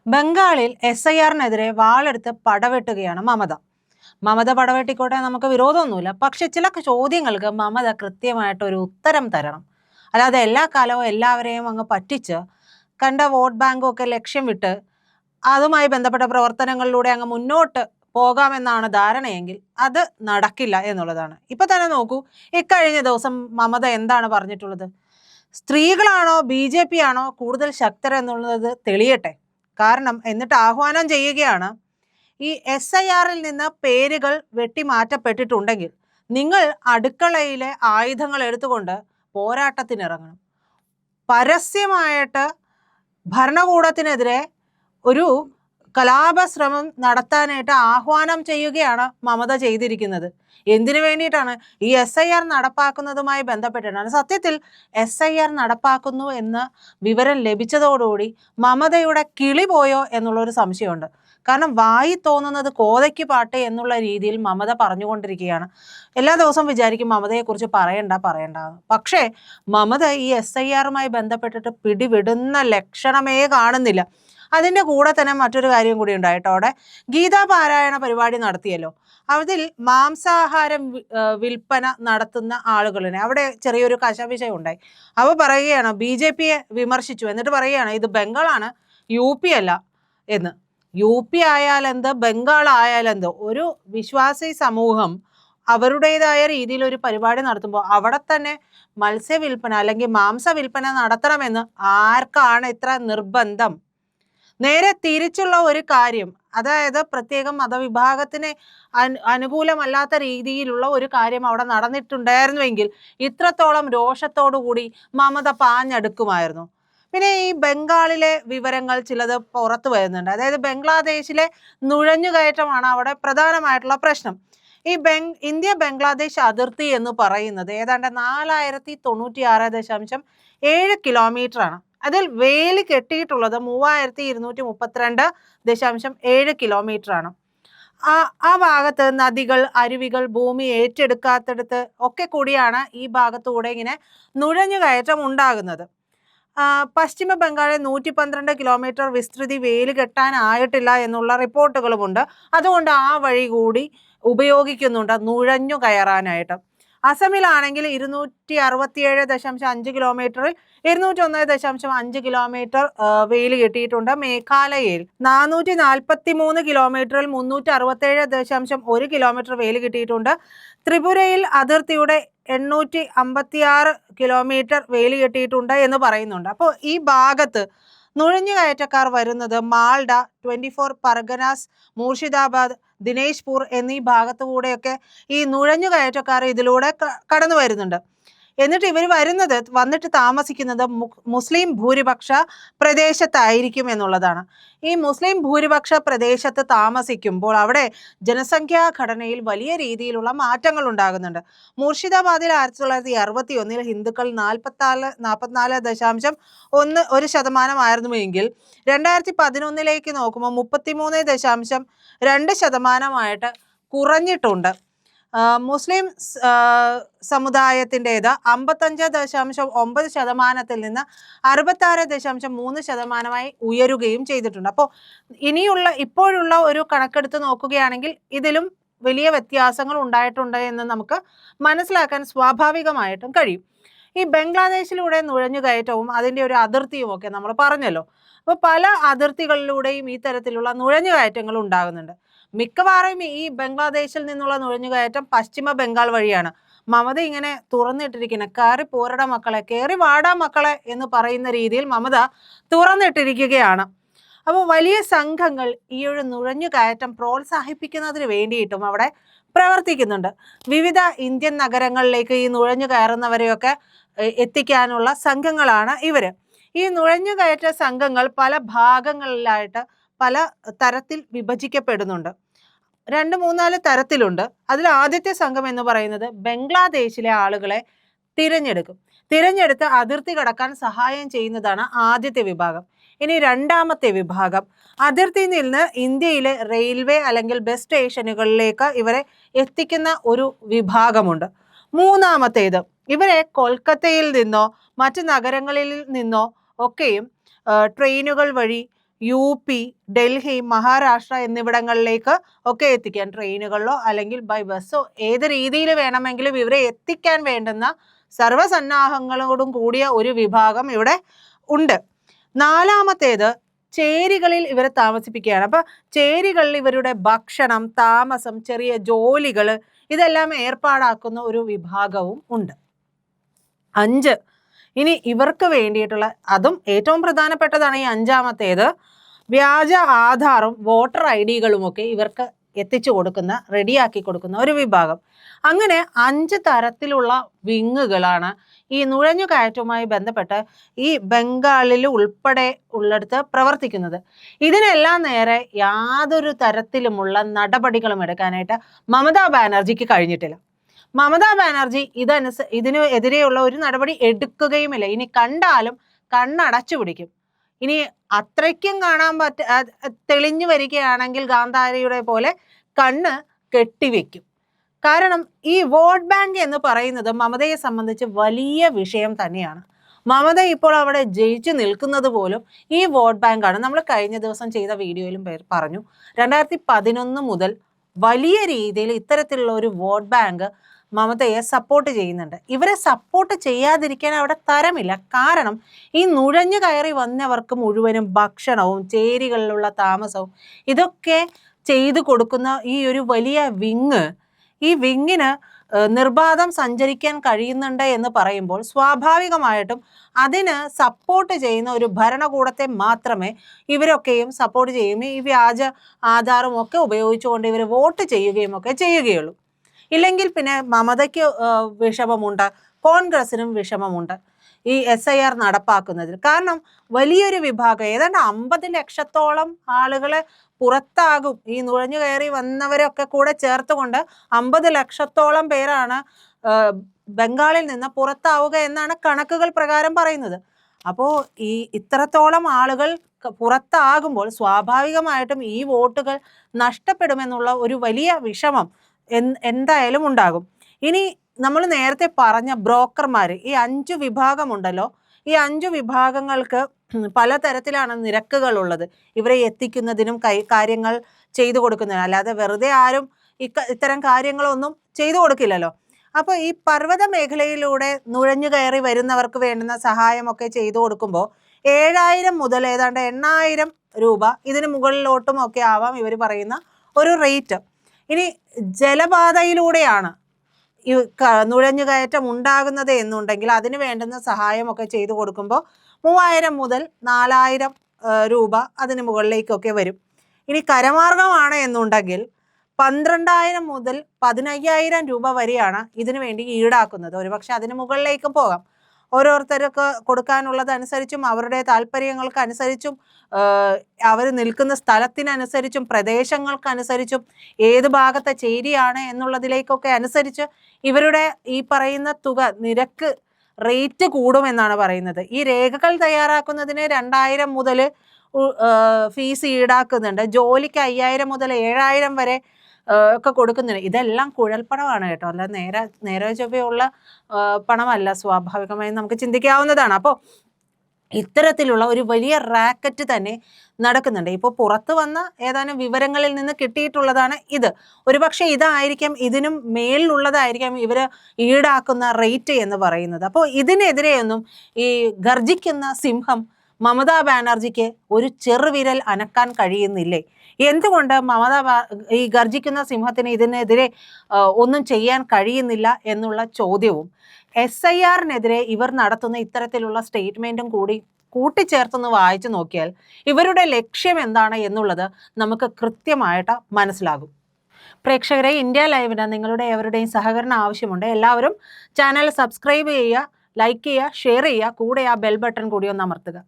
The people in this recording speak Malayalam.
ബംഗാളിൽ SIR-നെതിരെ വാളെടുത്ത് പടവെട്ടുകയാണ് മമത. മമത പടവെട്ടിക്കോട്ടെ, നമുക്ക് വിരോധമൊന്നുമില്ല. പക്ഷെ ചില ചോദ്യങ്ങൾക്ക് മമത കൃത്യമായിട്ട് ഒരു ഉത്തരം തരണം. അല്ലാതെ എല്ലാ കാലവും എല്ലാവരെയും അങ്ങ് പറ്റിച്ച് കണ്ട വോട്ട് ബാങ്കും ഒക്കെ ലക്ഷ്യം വിട്ട് അതുമായി ബന്ധപ്പെട്ട പ്രവർത്തനങ്ങളിലൂടെ അങ്ങ് മുന്നോട്ട് പോകാമെന്നാണ് ധാരണയെങ്കിൽ അത് നടക്കില്ല എന്നുള്ളതാണ്. ഇപ്പൊ തന്നെ നോക്കൂ, ഇക്കഴിഞ്ഞ ദിവസം മമത എന്താണ് പറഞ്ഞിട്ടുള്ളത്? സ്ത്രീകളാണോ BJP ആണോ കൂടുതൽ ശക്തർ എന്നുള്ളത് തെളിയട്ടെ. കാരണം എന്നിട്ട് ആഹ്വാനം ചെയ്യുകയാണ്, ഈ SIR-ൽ നിന്ന് പേരുകൾ വെട്ടിമാറ്റപ്പെട്ടിട്ടുണ്ടെങ്കിൽ നിങ്ങൾ അടുക്കളയിലെ ആയുധങ്ങൾ എടുത്തുകൊണ്ട് പോരാട്ടത്തിനിറങ്ങണം. പരസ്യമായിട്ട് ഭരണകൂടത്തിനെതിരെ ഒരു കലാപശ്രമം നടത്താനായിട്ട് ആഹ്വാനം ചെയ്യുകയാണ് മമത ചെയ്തിരിക്കുന്നത്. എന്തിനു വേണ്ടിയിട്ടാണ്? ഈ SIR നടപ്പാക്കുന്നതുമായി ബന്ധപ്പെട്ടിട്ടാണ്. സത്യത്തിൽ SIR നടപ്പാക്കുന്നു എന്ന് വിവരം ലഭിച്ചതോടുകൂടി മമതയുടെ കിളി പോയോ എന്നുള്ളൊരു സംശയമുണ്ട്. കാരണം വായി തോന്നുന്നത് കോതയ്ക്ക് പാട്ട് എന്നുള്ള രീതിയിൽ മമത പറഞ്ഞുകൊണ്ടിരിക്കുകയാണ്. എല്ലാ ദിവസവും വിചാരിക്കും മമതയെക്കുറിച്ച് പറയണ്ട പറയണ്ടെന്ന്. പക്ഷേ മമത ഈ SIR-മായി ബന്ധപ്പെട്ടിട്ട് പിടിവിടുന്ന ലക്ഷണമേ കാണുന്നില്ല. അതിൻ്റെ കൂടെ തന്നെ മറ്റൊരു കാര്യം കൂടി ഉണ്ടായിട്ടോ. അവിടെ ഗീതാപാരായണ പരിപാടി നടത്തിയല്ലോ. അതിൽ മാംസാഹാരം വിൽപ്പന നടത്തുന്ന ആളുകളിനെ അവിടെ ചെറിയൊരു കശപിശ ഉണ്ടായി. അവ പറയുകയാണ്, BJP-യെ വിമർശിച്ചു. എന്നിട്ട് പറയുകയാണ്, ഇത് ബംഗാളാണ്, UP അല്ല എന്ന്. UP ആയാലെന്ത്, ബംഗാൾ ആയാലെന്ത്, ഒരു വിശ്വാസി സമൂഹം അവരുടേതായ രീതിയിൽ ഒരു പരിപാടി നടത്തുമ്പോൾ അവിടെ തന്നെ മത്സ്യ വിൽപ്പന അല്ലെങ്കിൽ മാംസ വിൽപ്പന നടത്തണമെന്ന് ആർക്കാണ് ഇത്ര നിർബന്ധം? നേരെ തിരിച്ചുള്ള ഒരു കാര്യം, അതായത് പ്രത്യേകം മതവിഭാഗത്തിന് അനുകൂലമല്ലാത്ത രീതിയിലുള്ള ഒരു കാര്യം അവിടെ നടന്നിട്ടുണ്ടായിരുന്നുവെങ്കിൽ ഇത്രത്തോളം രോഷത്തോടു കൂടി മമത പാഞ്ഞെടുക്കുമായിരുന്നു. പിന്നെ ഈ ബംഗാളിലെ വിവരങ്ങൾ ചിലത് പുറത്തു വരുന്നുണ്ട്. അതായത് ബംഗ്ലാദേശിലെ നുഴഞ്ഞുകയറ്റമാണ് അവിടെ പ്രധാനമായിട്ടുള്ള പ്രശ്നം. ഈ ഇന്ത്യ ബംഗ്ലാദേശ് അതിർത്തി എന്ന് പറയുന്നത് ഏതാണ്ട് 4096.7 കിലോമീറ്ററാണ്. അതിൽ വേലി കെട്ടിയിട്ടുള്ളത് 3232.7 കിലോമീറ്ററാണ്. ആ ഭാഗത്ത് നദികൾ, അരുവികൾ, ഭൂമി ഏറ്റെടുക്കാത്തടത്ത് ഒക്കെ കൂടിയാണ് ഈ ഭാഗത്തൂടെ ഇങ്ങനെ നുഴഞ്ഞുകയറ്റം ഉണ്ടാകുന്നത്. പശ്ചിമ ബംഗാളിൽ 112 കിലോമീറ്റർ വിസ്തൃതി വേലി കെട്ടാനായിട്ടില്ല എന്നുള്ള റിപ്പോർട്ടുകളുമുണ്ട്. അതുകൊണ്ട് ആ വഴി കൂടി ഉപയോഗിക്കുന്നുണ്ട് നുഴഞ്ഞു കയറാനായിട്ട്. അസമിലാണെങ്കിൽ 267.5 കിലോമീറ്ററിൽ 201.5 കിലോമീറ്റർ വേലി കെട്ടിയിട്ടുണ്ട്. മേഘാലയയിൽ 443 കിലോമീറ്ററിൽ 367.1 കിലോമീറ്റർ വേലി കിട്ടിയിട്ടുണ്ട്. ത്രിപുരയിൽ അതിർത്തിയുടെ 856 കിലോമീറ്റർ വേലി കെട്ടിയിട്ടുണ്ട് എന്ന് പറയുന്നുണ്ട്. അപ്പോൾ ഈ ഭാഗത്ത് നുഴഞ്ഞുകയറ്റക്കാർ വരുന്നത് മാൾഡ, 24 പർഗനാസ്, മൂർഷിദാബാദ്, ദിനേശ്പൂർ എന്നീ ഭാഗത്തുകൂടെയൊക്കെ ഈ നുഴഞ്ഞുകയറ്റക്കാർ ഇതിലൂടെ കടന്നു വരുന്നുണ്ട്. എന്നിട്ട് ഇവർ വന്നിട്ട് താമസിക്കുന്നത് മുസ്ലിം ഭൂരിപക്ഷ പ്രദേശത്തായിരിക്കും എന്നുള്ളതാണ്. ഈ മുസ്ലിം ഭൂരിപക്ഷ പ്രദേശത്ത് താമസിക്കുമ്പോൾ അവിടെ ജനസംഖ്യാ ഘടനയിൽ വലിയ രീതിയിലുള്ള മാറ്റങ്ങൾ ഉണ്ടാകുന്നുണ്ട്. മൂർഷിദാബാദിൽ 1961 ഹിന്ദുക്കൾ 44.1% 2011 നോക്കുമ്പോൾ 33.2% കുറഞ്ഞിട്ടുണ്ട്. മുസ്ലിം സമുദായത്തിൻ്റേത് 55.9% നിന്ന് 66.3% ഉയരുകയും ചെയ്തിട്ടുണ്ട്. അപ്പോൾ ഇപ്പോഴുള്ള ഒരു കണക്കെടുത്ത് നോക്കുകയാണെങ്കിൽ ഇതിലും വലിയ വ്യത്യാസങ്ങൾ ഉണ്ടായിട്ടുണ്ട് എന്ന് നമുക്ക് മനസ്സിലാക്കാൻ സ്വാഭാവികമായിട്ടും കഴിയും. ഈ ബംഗ്ലാദേശിലൂടെ നുഴഞ്ഞുകയറ്റവും അതിൻ്റെ ഒരു അതിർത്തിയും ഒക്കെ നമ്മൾ പറഞ്ഞല്ലോ. അപ്പോൾ പല അതിർത്തികളിലൂടെയും ഈ തരത്തിലുള്ള നുഴഞ്ഞുകയറ്റങ്ങൾ ഉണ്ടാകുന്നുണ്ട്. മിക്കവാറും ഈ ബംഗ്ലാദേശിൽ നിന്നുള്ള നുഴഞ്ഞുകയറ്റം പശ്ചിമ ബംഗാൾ വഴിയാണ്. മമത ഇങ്ങനെ തുറന്നിട്ടിരിക്കുന്ന കയറി പോരട മക്കളെ, കയറി വാടാ മക്കളെ എന്ന് പറയുന്ന രീതിയിൽ മമത തുറന്നിട്ടിരിക്കുകയാണ്. അപ്പോൾ വലിയ സംഘങ്ങൾ ഈ ഒരു നുഴഞ്ഞുകയറ്റം പ്രോത്സാഹിപ്പിക്കുന്നതിന് വേണ്ടിയിട്ടും അവിടെ പ്രവർത്തിക്കുന്നുണ്ട്. വിവിധ ഇന്ത്യൻ നഗരങ്ങളിലേക്ക് ഈ നുഴഞ്ഞു കയറുന്നവരെയൊക്കെ എത്തിക്കാനുള്ള സംഘങ്ങളാണ് ഇവർ. ഈ നുഴഞ്ഞുകയറ്റ സംഘങ്ങൾ പല ഭാഗങ്ങളിലായിട്ട് പല തരത്തിൽ വിഭജിക്കപ്പെടുന്നുണ്ട്. 2-3-4 തരത്തിലുണ്ട്. അതിൽ ആദ്യത്തെ സംഘം എന്ന് പറയുന്നത് ബംഗ്ലാദേശിലെ ആളുകളെ തിരഞ്ഞെടുത്ത് അതിർത്തി കടക്കാൻ സഹായം ചെയ്യുന്നതാണ് ആദ്യത്തെ വിഭാഗം. ഇനി രണ്ടാമത്തെ വിഭാഗം, അതിർത്തിയിൽ നിന്ന് ഇന്ത്യയിലെ റെയിൽവേ അല്ലെങ്കിൽ ബസ് സ്റ്റേഷനുകളിലേക്ക് ഇവരെ എത്തിക്കുന്ന ഒരു വിഭാഗമുണ്ട്. മൂന്നാമത്തേത്, ഇവരെ കൊൽക്കത്തയിൽ നിന്നോ മറ്റ് നഗരങ്ങളിൽ നിന്നോ ഒക്കെയും ട്രെയിനുകൾ വഴി UP, ഡൽഹി, മഹാരാഷ്ട്ര എന്നിവിടങ്ങളിലേക്ക് ഒക്കെ എത്തിക്കാൻ ട്രെയിനുകളിലോ അല്ലെങ്കിൽ ബൈ ബസ്സോ ഏത് രീതിയിൽ വേണമെങ്കിലും ഇവരെ എത്തിക്കാൻ വേണ്ടുന്ന സർവ്വസന്നാഹങ്ങളോടും കൂടിയ ഒരു വിഭാഗം ഇവിടെ ഉണ്ട്. നാലാമത്തേത് ചേരികളിൽ ഇവരെ താമസിപ്പിക്കുകയാണ്. അപ്പൊ ചേരികളിൽ ഇവരുടെ ഭക്ഷണം, താമസം, ചെറിയ ജോലികൾ ഇതെല്ലാം ഏർപ്പാടാക്കുന്ന ഒരു വിഭാഗവും ഉണ്ട്. 5, ഇനി ഇവർക്ക് വേണ്ടിയിട്ടുള്ള, അതും ഏറ്റവും പ്രധാനപ്പെട്ടതാണ് ഈ 5ാമത്തേത്, വ്യാജ ആധാറും വോട്ടർ ID-കളും ഒക്കെ ഇവർക്ക് എത്തിച്ചു കൊടുക്കുന്ന, റെഡിയാക്കി കൊടുക്കുന്ന ഒരു വിഭാഗം. അങ്ങനെ 5 തരത്തിലുള്ള വിങ്ങുകളാണ് ഈ നുഴഞ്ഞുകയറ്റവുമായി ബന്ധപ്പെട്ട് ഈ ബംഗാളിൽ ഉൾപ്പെടെ ഉള്ളിടത്ത് പ്രവർത്തിക്കുന്നത്. ഇതിനെല്ലാം നേരെ യാതൊരു തരത്തിലുമുള്ള നടപടികളും എടുക്കാനായിട്ട് മമതാ ബാനർജിക്ക് കഴിഞ്ഞിട്ടില്ല. മമതാ ബാനർജി ഇതിന് എതിരെയുള്ള ഒരു നടപടി എടുക്കുകയുമില്ല. ഇനി കണ്ടാലും കണ്ണടച്ചു പിടിക്കും. ഇനി അത്രയ്ക്കും കാണാൻ തെളിഞ്ഞു വരികയാണെങ്കിൽ ഗാന്ധാരിയുടെ പോലെ കണ്ണ് കെട്ടിവെക്കും. കാരണം ഈ വോട്ട് ബാങ്ക് എന്ന് പറയുന്നത് മമതയെ സംബന്ധിച്ച് വലിയ വിഷയം തന്നെയാണ്. മമത ഇപ്പോൾ അവിടെ ജയിച്ചു നിൽക്കുന്നത് പോലും ഈ വോട്ട് ബാങ്കാണ്. നമ്മൾ കഴിഞ്ഞ ദിവസം ചെയ്ത വീഡിയോയിലും പറഞ്ഞു, 2011 മുതൽ വലിയ രീതിയിൽ ഇത്തരത്തിലുള്ള ഒരു വോട്ട് ബാങ്ക് മമതയെ സപ്പോർട്ട് ചെയ്യുന്നുണ്ട്. ഇവരെ സപ്പോർട്ട് ചെയ്യാതിരിക്കാൻ അവിടെ തരമില്ല. കാരണം ഈ നുഴഞ്ഞു കയറി വന്നവർക്ക് മുഴുവനും ഭക്ഷണവും ചേരികളിലുള്ള താമസവും ഇതൊക്കെ ചെയ്തു കൊടുക്കുന്ന ഈ ഒരു വലിയ വിങ്, ഈ വിങ്ങിന് നിർബാധം സഞ്ചരിക്കാൻ കഴിയുന്നുണ്ട് എന്ന് പറയുമ്പോൾ സ്വാഭാവികമായിട്ടും അതിന് സപ്പോർട്ട് ചെയ്യുന്ന ഒരു ഭരണകൂടത്തെ മാത്രമേ ഇവരൊക്കെയും സപ്പോർട്ട് ചെയ്യുകയും ഈ വ്യാജ ആധാറും ഒക്കെ ഉപയോഗിച്ചുകൊണ്ട് ഇവർ വോട്ട് ചെയ്യുകയും ഒക്കെ ചെയ്യുകയുള്ളൂ. ഇല്ലെങ്കിൽ പിന്നെ മമതയ്ക്ക് വിഷമമുണ്ട്, കോൺഗ്രസിനും വിഷമമുണ്ട് ഈ SIR നടപ്പാക്കുന്നതിൽ. കാരണം വലിയൊരു വിഭാഗം, ഏതാണ്ട് 50 ലക്ഷത്തോളം ആളുകളെ പുറത്താകും. ഈ നുഴഞ്ഞു കയറി വന്നവരൊക്കെ കൂടെ ചേർത്തുകൊണ്ട് 50 ലക്ഷത്തോളം പേരാണ് ബംഗാളിൽ നിന്ന് പുറത്താവുക എന്നാണ് കണക്കുകൾ പ്രകാരം പറയുന്നത്. അപ്പോൾ ഈ ഇത്രത്തോളം ആളുകൾ പുറത്താകുമ്പോൾ സ്വാഭാവികമായിട്ടും ഈ വോട്ടുകൾ നഷ്ടപ്പെടുമെന്നുള്ള ഒരു വലിയ വിഷമം എന്തായാലും ഉണ്ടാകും. ഇനി നമ്മൾ നേരത്തെ പറഞ്ഞ ബ്രോക്കർമാർ, ഈ 5 വിഭാഗമുണ്ടല്ലോ, ഈ 5 വിഭാഗങ്ങൾക്ക് പലതരത്തിലാണ് നിരക്കുകൾ ഉള്ളത്. ഇവരെ എത്തിക്കുന്നതിനും കാര്യങ്ങൾ ചെയ്തു കൊടുക്കുന്നതിനും. അല്ലാതെ വെറുതെ ആരും ഇത്തരം കാര്യങ്ങളൊന്നും ചെയ്തു കൊടുക്കില്ലല്ലോ. അപ്പോൾ ഈ പർവ്വത മേഖലയിലൂടെ നുഴഞ്ഞു കയറി വരുന്നവർക്ക് വേണ്ടുന്ന സഹായമൊക്കെ ചെയ്തു കൊടുക്കുമ്പോൾ 7,000 മുതൽ ഏതാണ്ട് 8,000 രൂപ ഇതിന് മുകളിലോട്ടും ഒക്കെ ആവാം ഇവർ പറയുന്ന ഒരു റേറ്റ്. ഇനി ജലപാതയിലൂടെയാണ് ഈ നുഴഞ്ഞുകയറ്റം ഉണ്ടാകുന്നത് എന്നുണ്ടെങ്കിൽ അതിന് വേണ്ടുന്ന സഹായമൊക്കെ ചെയ്തു കൊടുക്കുമ്പോൾ 3,000 മുതൽ 4,000 രൂപ അതിന് മുകളിലേക്കൊക്കെ വരും. ഇനി കരമാർഗമാണ് എന്നുണ്ടെങ്കിൽ 12,000 മുതൽ 15,000 രൂപ വരെയാണ് ഇതിനു വേണ്ടി ഈടാക്കുന്നത്. ഒരുപക്ഷെ അതിന് മുകളിലേക്കും പോകാം. ഓരോരുത്തർക്ക് കൊടുക്കാനുള്ളതനുസരിച്ചും അവരുടെ താല്പര്യങ്ങൾക്കനുസരിച്ചും അവർ നിൽക്കുന്ന സ്ഥലത്തിനനുസരിച്ചും പ്രദേശങ്ങൾക്കനുസരിച്ചും ഏത് ഭാഗത്തെ ചേരിയാണ് എന്നുള്ളതിലേക്കൊക്കെ അനുസരിച്ച് ഇവരുടെ ഈ പറയുന്ന തുക, നിരക്ക്, റേറ്റ് കൂടുമെന്നാണ് പറയുന്നത്. ഈ രേഖകൾ തയ്യാറാക്കുന്നതിന് 2,000 മുതൽ ഫീസ് ഈടാക്കുന്നുണ്ട്. ജോലിക്ക് 5,000 മുതൽ 7,000 വരെ ഒക്കെ കൊടുക്കുന്നുണ്ട്. ഇതെല്ലാം കുഴൽപ്പണമാണ് കേട്ടോ, അല്ല നേരെ ചൊവ്വയുള്ള പണമല്ല. സ്വാഭാവികമായും നമുക്ക് ചിന്തിക്കാവുന്നതാണ്. അപ്പോൾ ഇത്തരത്തിലുള്ള ഒരു വലിയ റാക്കറ്റ് തന്നെ നടക്കുന്നുണ്ട്. ഇപ്പോൾ പുറത്തു വന്ന ഏതാനും വിവരങ്ങളിൽ നിന്ന് കിട്ടിയിട്ടുള്ളതാണ് ഇത്. ഒരുപക്ഷെ ഇതായിരിക്കാം, ഇതിനും മേളിലുള്ളതായിരിക്കാം ഇവർ ഈടാക്കുന്ന റേറ്റ് എന്ന് പറയുന്നത്. അപ്പോൾ ഇതിനെതിരെയൊന്നും ഈ ഗർജിക്കുന്ന സിംഹം മമതാ ബാനർജിക്ക് ഒരു ചെറുവിരൽ അനക്കാൻ കഴിയുന്നില്ലേ? എന്തുകൊണ്ട് ഈ ഗർജിക്കുന്ന സിംഹത്തിന് ഇതിനെതിരെ ഒന്നും ചെയ്യാൻ കഴിയുന്നില്ല എന്നുള്ള ചോദ്യവും SIR-നെതിരെ ഇവർ നടത്തുന്ന ഇത്തരത്തിലുള്ള സ്റ്റേറ്റ്മെന്റും കൂടി കൂട്ടിച്ചേർത്തൊന്ന് വായിച്ചു നോക്കിയാൽ ഇവരുടെ ലക്ഷ്യം എന്താണ് എന്നുള്ളത് നമുക്ക് കൃത്യമായിട്ട് മനസ്സിലാകും. പ്രേക്ഷകരെ, ഇന്ത്യ ലൈവിന് നിങ്ങളുടെ എവരുടെയും സഹകരണം ആവശ്യമുണ്ട്. എല്ലാവരും ചാനൽ സബ്സ്ക്രൈബ് ചെയ്യുക, ലൈക്ക് ചെയ്യുക, ഷെയർ ചെയ്യുക, കൂടെ ആ ബെൽ ബട്ടൺ കൂടി ഒന്ന് അമർത്തുക.